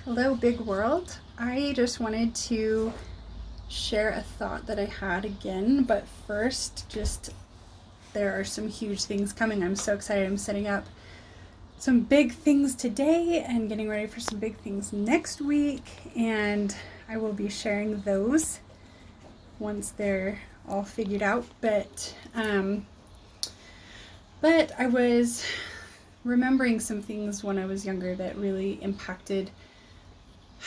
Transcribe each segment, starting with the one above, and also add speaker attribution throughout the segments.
Speaker 1: Hello, big world. I just wanted to share a thought that I had again, but first, there are some huge things coming. I'm so excited. I'm setting up some big things today and getting ready for some big things next week, and I will be sharing those once they're all figured out. But I was remembering some things when I was younger that really impacted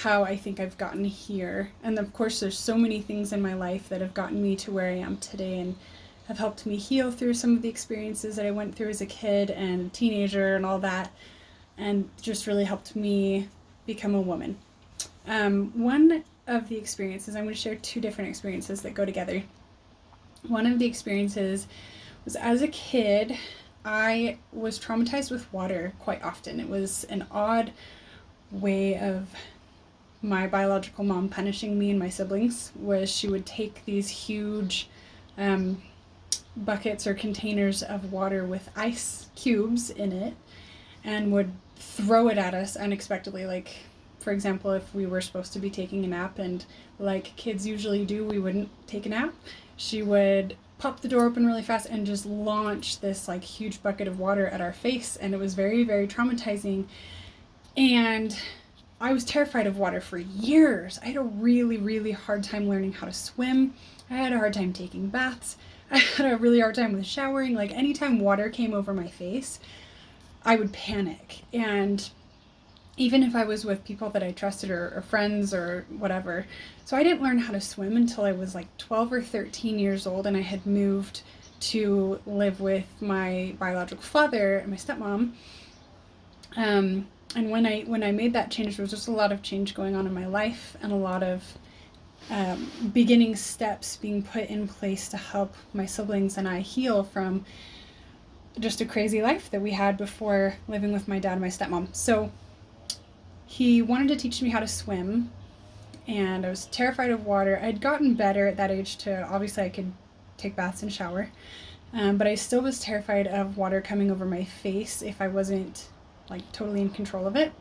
Speaker 1: how I think I've gotten here. And of course, there's so many things in my life that have gotten me to where I am today and have helped me heal through some of the experiences that I went through as a kid and a teenager and all that, and just really helped me become a woman. One of the experiences, I'm going to share two different experiences that go together. One of the experiences was as a kid, I was traumatized with water quite often. It was an odd way of my biological mom punishing me and my siblings, was she would take these huge buckets or containers of water with ice cubes in it and would throw it at us unexpectedly. Like, for example, if we were supposed to be taking a nap and, like kids usually do, we wouldn't take a nap, she would pop the door open really fast and just launch this like huge bucket of water at our face, and it was very, very traumatizing. And I was terrified of water for years. I had a really, really hard time learning how to swim. I had a hard time taking baths. I had a really hard time with showering. Like, anytime water came over my face, I would panic. And even if I was with people that I trusted or friends or whatever. So I didn't learn how to swim until I was like 12 or 13 years old, and I had moved to live with my biological father and my stepmom. And when I made that change, there was just a lot of change going on in my life and a lot of beginning steps being put in place to help my siblings and I heal from just a crazy life that we had before living with my dad and my stepmom. So he wanted to teach me how to swim, and I was terrified of water. I'd gotten better at that age to, obviously I could take baths and shower, but I still was terrified of water coming over my face if I wasn't like totally in control of it.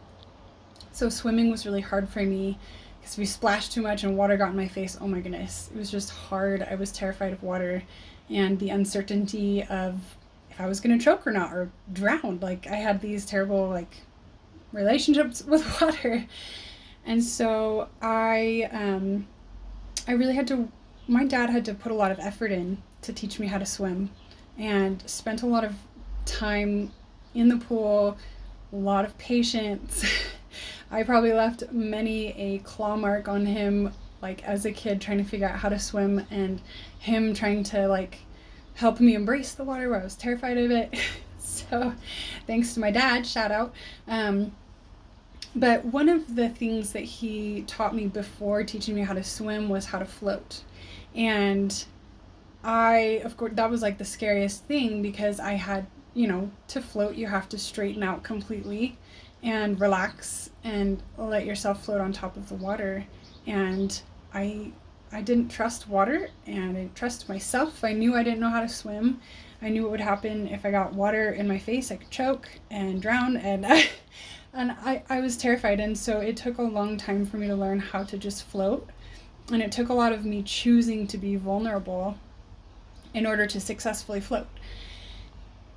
Speaker 1: So swimming was really hard for me because if you splashed too much and water got in my face, oh my goodness, it was just hard. I was terrified of water and the uncertainty of if I was going to choke or not, or drown. Like, I had these terrible like relationships with water. And so I really had to, my dad had to put a lot of effort in to teach me how to swim, and spent a lot of time in the pool, a lot of patience. I probably left many a claw mark on him, like as a kid, trying to figure out how to swim, and him trying to like help me embrace the water where I was terrified of it. So thanks to my dad, shout out. But one of the things that he taught me before teaching me how to swim was how to float. And of course, that was like the scariest thing, because I had, to float, you have to straighten out completely and relax and let yourself float on top of the water. And I didn't trust water, and I didn't trust myself. I knew I didn't know how to swim. I knew what would happen if I got water in my face. I could choke and drown, and I was terrified. And so it took a long time for me to learn how to just float. And it took a lot of me choosing to be vulnerable in order to successfully float.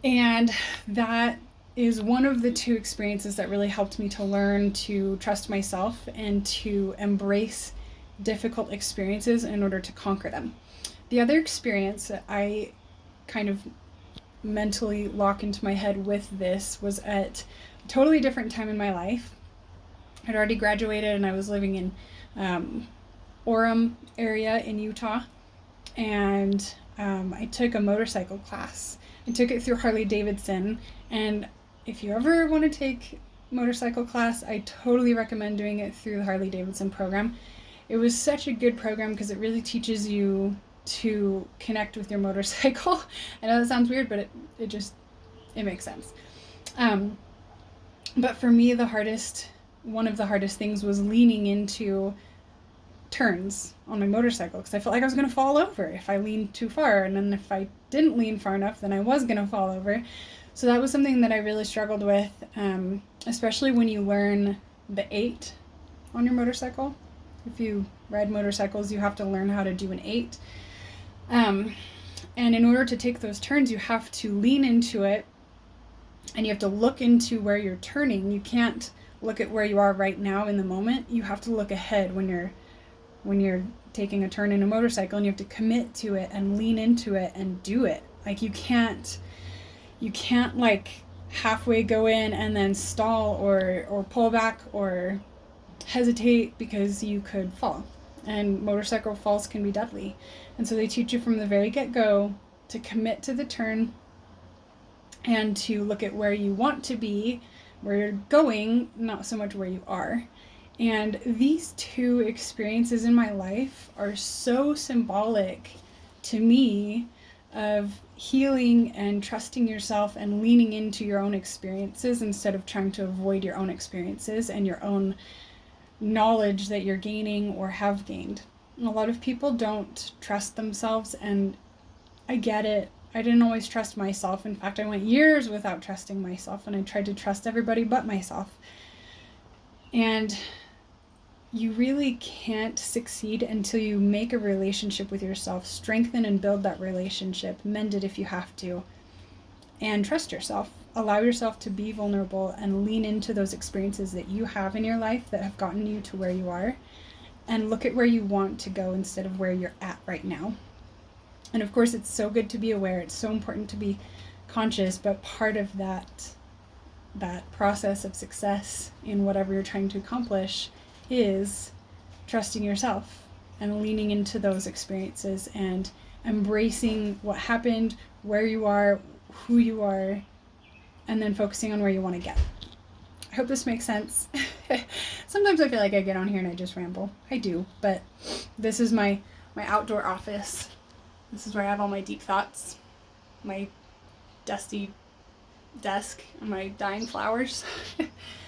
Speaker 1: And that is one of the two experiences that really helped me to learn to trust myself and to embrace difficult experiences in order to conquer them. The other experience that I kind of mentally lock into my head with this was at a totally different time in my life. I'd already graduated and I was living in Orem area in Utah, and I took a motorcycle class. I took it through Harley Davidson, and if you ever want to take motorcycle class, I totally recommend doing it through the Harley Davidson program. It was such a good program because it really teaches you to connect with your motorcycle. I know that sounds weird, but it makes sense. But for me, one of the hardest things was leaning into turns on my motorcycle, because I felt like I was going to fall over if I leaned too far, and then if I didn't lean far enough, then I was going to fall over. So that was something that I really struggled with, especially when you learn the 8 on your motorcycle. If you ride motorcycles, you have to learn how to do an 8. And in order to take those turns, you have to lean into it, and you have to look into where you're turning. You can't look at where you are right now in the moment. You have to look ahead when you're taking a turn in a motorcycle, and you have to commit to it and lean into it and do it. Like you can't like halfway go in and then stall or pull back or hesitate, because you could fall. And motorcycle falls can be deadly. And so they teach you from the very get-go to commit to the turn and to look at where you want to be, where you're going, not so much where you are. And these two experiences in my life are so symbolic to me of healing and trusting yourself and leaning into your own experiences instead of trying to avoid your own experiences and your own knowledge that you're gaining or have gained. And a lot of people don't trust themselves, and I get it. I didn't always trust myself. In fact, I went years without trusting myself, and I tried to trust everybody but myself. And you really can't succeed until you make a relationship with yourself, strengthen and build that relationship, mend it if you have to, and trust yourself. Allow yourself to be vulnerable and lean into those experiences that you have in your life that have gotten you to where you are, and look at where you want to go instead of where you're at right now. And of course, it's so good to be aware. It's so important to be conscious, but part of that process of success in whatever you're trying to accomplish is trusting yourself and leaning into those experiences and embracing what happened, where you are, who you are, and then focusing on where you want to get. I hope this makes sense. Sometimes I feel like I get on here and I just ramble. I do, but this is my outdoor office. This is where I have all my deep thoughts, my dusty desk, and my dying flowers.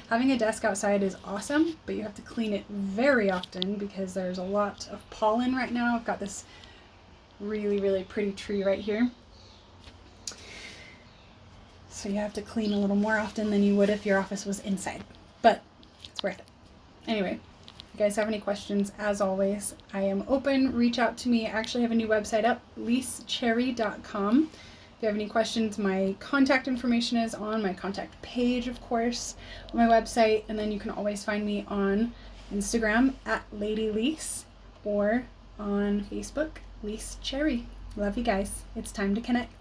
Speaker 1: Having a desk outside is awesome, but you have to clean it very often because there's a lot of pollen right now. I've got this really, really pretty tree right here. So you have to clean a little more often than you would if your office was inside, but it's worth it. Anyway, if you guys have any questions, as always, I am open. Reach out to me. I actually have a new website up, lissecherry.com. If you have any questions, my contact information is on my contact page, of course, on my website, and then you can always find me on Instagram at Lady Lisse or on Facebook, Lisse Cherry. Love you guys. It's time to connect.